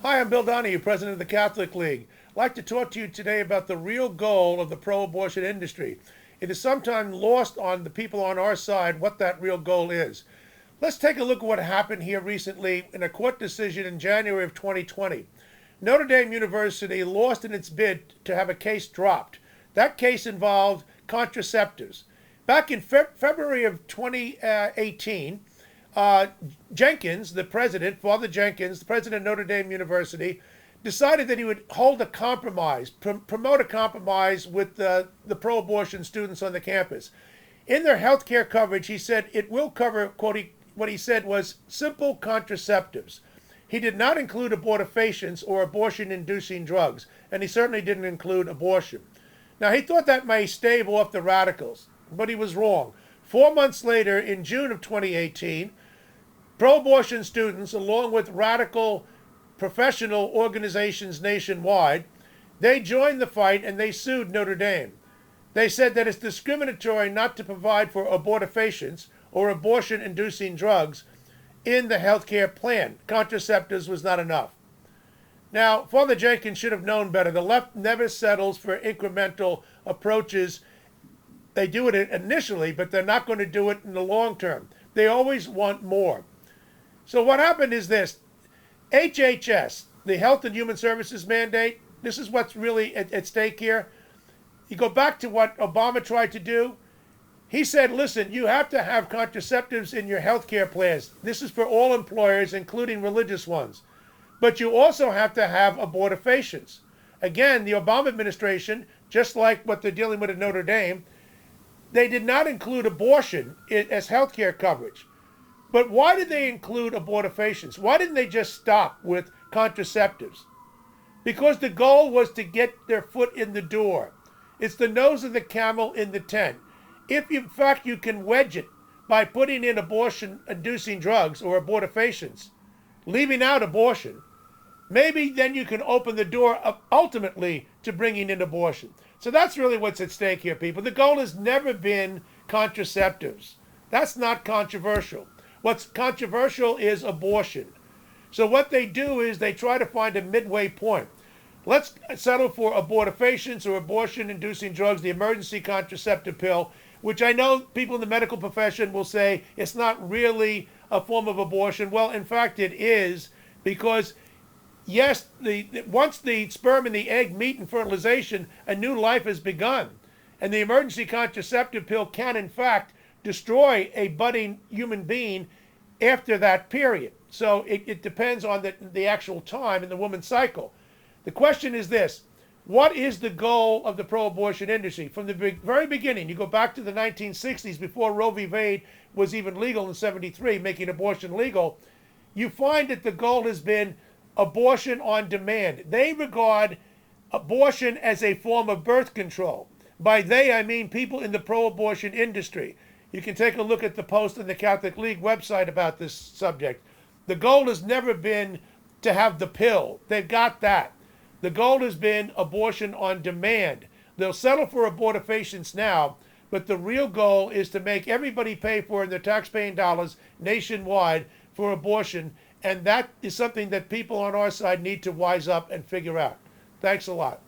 Hi, I'm Bill Donohue, President of the Catholic League. I'd like to talk to you today about the real goal of the pro-abortion industry. It is sometimes lost on the people on our side what that real goal is. Let's take a look at what happened here recently in a court decision in January of 2020. Notre Dame University lost in its bid to have a case dropped. That case involved contraceptives. Back in February of 2018, Jenkins, the president, Father Jenkins, the president of Notre Dame University, decided that he would hold a compromise, promote a compromise with the pro-abortion students on the campus. In their health care coverage, he said it will cover, what he said was simple contraceptives. He did not include abortifacients or abortion-inducing drugs, and he certainly didn't include abortion. Now, he thought that may stave off the radicals, but he was wrong. 4 months later, in June of 2018, pro-abortion students, along with radical professional organizations nationwide, they joined the fight and they sued Notre Dame. They said that it's discriminatory not to provide for abortifacients or abortion-inducing drugs in the health care plan. Contraceptives was not enough. Now, Father Jenkins should have known better. The left never settles for incremental approaches. They do it initially, but they're not going to do it in the long term. They always want more. So what happened is this. HHS, the Health and Human Services mandate, this is what's really at stake here. You go back to what Obama tried to do. He said, listen, you have to have contraceptives in your health care plans. This is for all employers, including religious ones. But you also have to have abortifacients. Again, the Obama administration, just like what they're dealing with at Notre Dame, they did not include abortion as health care coverage. But why did they include abortifacients? Why didn't they just stop with contraceptives? Because the goal was to get their foot in the door. It's the nose of the camel in the tent. If, in fact, you can wedge it by putting in abortion-inducing drugs or abortifacients, leaving out abortion, maybe then you can open the door up ultimately to bringing in abortion. So that's really what's at stake here, people. The goal has never been contraceptives. That's not controversial. What's controversial is abortion. So what they do is they try to find a midway point. Let's settle for abortifacients or abortion-inducing drugs, the emergency contraceptive pill, which I know people in the medical profession will say it's not really a form of abortion. Well, in fact, it is, because yes, once the sperm and the egg meet in fertilization, a new life has begun. And the emergency contraceptive pill can, in fact, destroy a budding human being after that period. So it depends on the actual time in the woman's cycle. The question is this. What is the goal of the pro-abortion industry? From the very beginning, you go back to the 1960s, before Roe v. Wade was even legal in 73, making abortion legal, you find that the goal has been abortion on demand. They regard abortion as a form of birth control. By they, I mean people in the pro-abortion industry. You can take a look at the post on the Catholic League website about this subject. The goal has never been to have the pill. They've got that. The goal has been abortion on demand. They'll settle for abortifacients now, but the real goal is to make everybody pay for in their taxpaying dollars nationwide for abortion, and that is something that people on our side need to wise up and figure out. Thanks a lot.